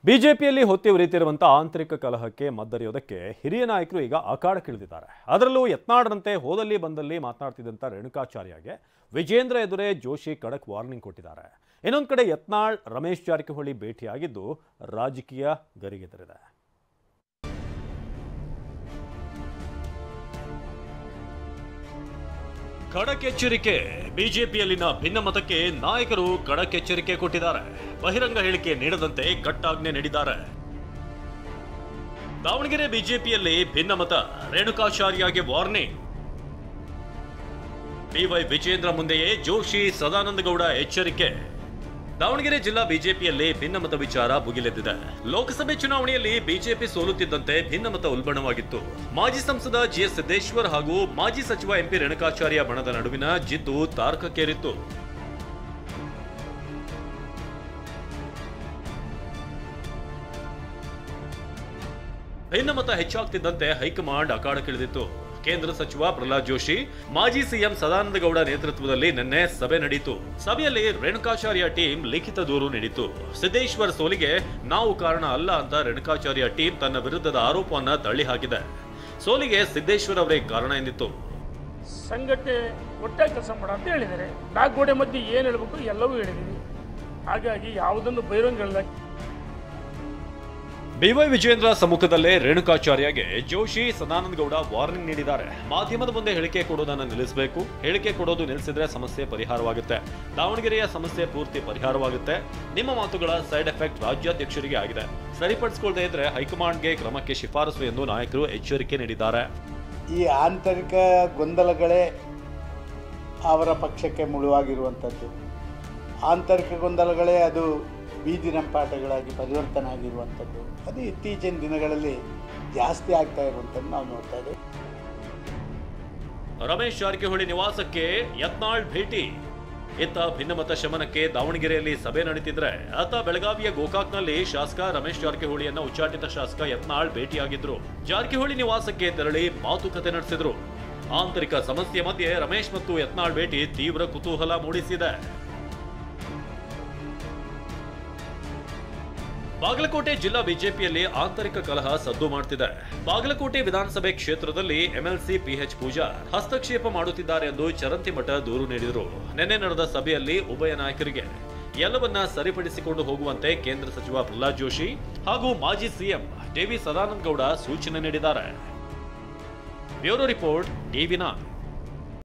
ಬಿಜೆಪಿಯಲ್ಲಿ ಹೊತ್ತಿ ಉರಿತಿರುವಂತಹ ಆಂತರಿಕ ಕಲಹಕ್ಕೆ ಮದ್ದರಿಯೋದಕ್ಕೆ ಹಿರಿಯ ನಾಯಕರು ಈಗ ಅಖಾಡಕ್ಕಿಳಿದಿದ್ದಾರೆ. ಅದರಲ್ಲೂ ಯತ್ನಾಳರಂತೆ ಹೋದಲ್ಲಿ ಬಂದಲ್ಲಿ ಮಾತನಾಡ್ತಿದ್ದಂಥ ರೇಣುಕಾಚಾರ್ಯಗೆ ವಿಜೇಂದ್ರ ಎದುರೇ ಜೋಶಿ ಖಡಕ್ ವಾರ್ನಿಂಗ್ ಕೊಟ್ಟಿದ್ದಾರೆ. ಇನ್ನೊಂದು ಕಡೆ ಯತ್ನಾಳ್ ರಮೇಶ್ ಜಾರಕಿಹೊಳಿ ಭೇಟಿಯಾಗಿದ್ದು ರಾಜಕೀಯ ಗರಿಗೆದರಿದೆ. ಖಡಕ್ ಎಚ್ಚರಿಕೆ. ಬಿಜೆಪಿಯಲ್ಲಿನ ಭಿನ್ನಮತಕ್ಕೆ ನಾಯಕರು ಖಡಕ್ ಎಚ್ಚರಿಕೆ ಕೊಟ್ಟಿದ್ದಾರೆ. ಬಹಿರಂಗ ಹೇಳಿಕೆ ನೀಡದಂತೆ ಕಟ್ಟಾಜ್ಞೆ ನೀಡಿದ್ದಾರೆ. ದಾವಣಗೆರೆ ಬಿಜೆಪಿಯಲ್ಲಿ ಭಿನ್ನಮತ, ರೇಣುಕಾಚಾರ್ಯಗೆ ವಾರ್ನಿಂಗ್. ಬಿವೈ ವಿಜೇಂದ್ರ ಮುಂದೆಯೇ ಜೋಶಿ ಸದಾನಂದಗೌಡ ಎಚ್ಚರಿಕೆ. ದಾವಣಗೆರೆ ಜಿಲ್ಲಾ ಬಿಜೆಪಿಯಲ್ಲಿ ಭಿನ್ನಮತ ವಿಚಾರ ಭುಗಿಲೆದ್ದಿದೆ. ಲೋಕಸಭೆ ಚುನಾವಣೆಯಲ್ಲಿ ಬಿಜೆಪಿ ಸೋಲುತ್ತಿದ್ದಂತೆ ಭಿನ್ನಮತ ಉಲ್ಬಣವಾಗಿತ್ತು. ಮಾಜಿ ಸಂಸದ ಜಿಎಸ್ ಸಿದ್ದೇಶ್ವರ್ ಹಾಗೂ ಮಾಜಿ ಸಚಿವ ಎಂಪಿ ರೇಣುಕಾಚಾರ್ಯ ಬಣದ ನಡುವಿನ ಜಿದ್ದು ತಾರಕಕ್ಕೇರಿತ್ತು. ಭಿನ್ನಮತ ಹೆಚ್ಚಾಗ್ತಿದ್ದಂತೆ ಹೈಕಮಾಂಡ್ ಅಖಾಡಕ್ಕಿಳಿದಿತ್ತು. ಕೇಂದ್ರ ಸಚಿವ ಪ್ರಹ್ಲಾದ್ ಜೋಶಿ, ಮಾಜಿ ಸಿಎಂ ಸದಾನಂದಗೌಡ ನೇತೃತ್ವದಲ್ಲಿ ನಿನ್ನೆ ಸಭೆ ನಡೆಯಿತು. ಸಭೆಯಲ್ಲಿ ರೇಣುಕಾಚಾರ್ಯ ಟೀಮ್ ಲಿಖಿತ ದೂರು ನೀಡಿತು. ಸಿದ್ದೇಶ್ವರ್ ಸೋಲಿಗೆ ನಾವು ಕಾರಣ ಅಲ್ಲ ಅಂತ ರೇಣುಕಾಚಾರ್ಯ ಟೀಮ್ ತನ್ನ ವಿರುದ್ಧದ ಆರೋಪವನ್ನ ತಳ್ಳಿ ಹಾಕಿದೆ. ಸೋಲಿಗೆ ಸಿದ್ದೇಶ್ವರ್ ಅವರೇ ಕಾರಣ ಎಂದಿತ್ತು. ಸಂಘಟನೆ ಒಟ್ಟಾಗಿ ಕೆಲಸ ಮಾಡ ಅಂತ ಹೇಳಿದ್ದಾರೆ. ನಾಲ್ಕು ಗೋಡೆ ಮಧ್ಯೆ ಏನು ಹೇಳಬೇಕು ಎಲ್ಲವೂ ಹೇಳಿದೀವಿ. ಹಾಗಾಗಿ ಯಾವುದನ್ನು ಬಹಿರಂಗ ಹೇಳಿದ ಬಿವೈ ವಿಜೇಂದ್ರ ಸಮ್ಮುಖದಲ್ಲೇ ರೇಣುಕಾಚಾರ್ಯಗೆ ಜೋಶಿ ಸದಾನಂದಗೌಡ ವಾರ್ನಿಂಗ್ ನೀಡಿದ್ದಾರೆ. ಮಾಧ್ಯಮದ ಮುಂದೆ ಹೇಳಿಕೆ ಕೊಡೋದನ್ನು ನಿಲ್ಲಿಸಬೇಕು. ಹೇಳಿಕೆ ಕೊಡೋದು ನಿಲ್ಲಿಸಿದ್ರೆ ಸಮಸ್ಯೆ ಪರಿಹಾರವಾಗುತ್ತೆ. ದಾವಣಗೆರೆಯ ಸಮಸ್ಯೆ ಪೂರ್ತಿ ಪರಿಹಾರವಾಗುತ್ತೆ. ನಿಮ್ಮ ಮಾತುಗಳ ಸೈಡ್ ಎಫೆಕ್ಟ್ ರಾಜ್ಯಾಧ್ಯಕ್ಷರಿಗೆ ಆಗಿದೆ. ಸರಿಪಡಿಸಿಕೊಳ್ಳದೇ ಇದ್ರೆ ಹೈಕಮಾಂಡ್ಗೆ ಕ್ರಮಕ್ಕೆ ಶಿಫಾರಸು ಎಂದು ನಾಯಕರು ಎಚ್ಚರಿಕೆ ನೀಡಿದ್ದಾರೆ. ಈ ಆಂತರಿಕ ಗೊಂದಲಗಳೇ ಅವರ ಪಕ್ಷಕ್ಕೆ ಮುಳುವಾಗಿರುವಂಥದ್ದು. ಆಂತರಿಕ ಗೊಂದಲಗಳೇ ಅದು ಬೀದಿ ರಂಪಾಟಗಳಾಗಿ ಪರಿವರ್ತನೆ ಆಗಿರುವಂಥದ್ದು. ಅದು ಇತ್ತೀಚಿನ ದಿನಗಳಲ್ಲಿ ಜಾಸ್ತಿ ಆಗ್ತಾ ಇರುವಂಥದ್ದು ನಾವು ನೋಡ್ತಾ ಇದ್ದೇವೆ. ರಮೇಶ್ ಜಾರಕಿಹೊಳಿ ನಿವಾಸಕ್ಕೆ ಯತ್ನಾಳ್ ಭೇಟಿ. ಇತ್ತ ಭಿನ್ನಮತ ಶಮನಕ್ಕೆ ದಾವಣಗೆರೆಯಲ್ಲಿ ಸಭೆ ನಡೆದಿದ್ರೆ, ಆತ ಬೆಳಗಾವಿಯ ಗೋಕಾಕ್ನಲ್ಲಿ ಶಾಸಕ ರಮೇಶ್ ಜಾರಕಿಹೊಳಿಯನ್ನ ಉಚ್ಚಾಟಿತ ಶಾಸಕ ಯತ್ನಾಳ್ ಭೇಟಿಯಾಗಿದ್ರು. ಜಾರಕಿಹೊಳಿ ನಿವಾಸಕ್ಕೆ ತೆರಳಿ ಮಾತುಕತೆ ನಡೆಸಿದ್ರು. ಆಂತರಿಕ ಸಮಸ್ಯೆ ಮಧ್ಯೆ ರಮೇಶ್ ಮತ್ತು ಯತ್ನಾಳ್ ಭೇಟಿ ತೀವ್ರ ಕುತೂಹಲ ಮೂಡಿಸಿದೆ. ಬಾಗಲಕೋಟೆ ಜಿಲ್ಲಾ ಬಿಜೆಪಿಯಲ್ಲಿ ಆಂತರಿಕ ಕಲಹ ಸದ್ದು ಮಾಡ್ತಿದೆ. ಬಾಗಲಕೋಟೆ ವಿಧಾನಸಭೆ ಕ್ಷೇತ್ರದಲ್ಲಿ ಎಂಎಲ್ಸಿ ಪಿಎಚ್ ಪೂಜಾರ್ ಹಸ್ತಕ್ಷೇಪ ಮಾಡುತ್ತಿದ್ದಾರೆ ಎಂದು ಚರಂತಿಮಠ ದೂರು ನೀಡಿದರು. ನಿನ್ನೆ ನಡೆದ ಸಭೆಯಲ್ಲಿ ಉಭಯ ನಾಯಕರಿಗೆ ಎಲ್ಲವನ್ನ ಸರಿಪಡಿಸಿಕೊಂಡು ಹೋಗುವಂತೆ ಕೇಂದ್ರ ಸಚಿವ ಪ್ರಹ್ಲಾದ್ ಜೋಶಿ ಹಾಗೂ ಮಾಜಿ ಸಿಎಂ ಡಿ ವಿ ಸದಾನಂದಗೌಡ ಸೂಚನೆ ನೀಡಿದ್ದಾರೆ. Bureau report ಟಿವಿ9.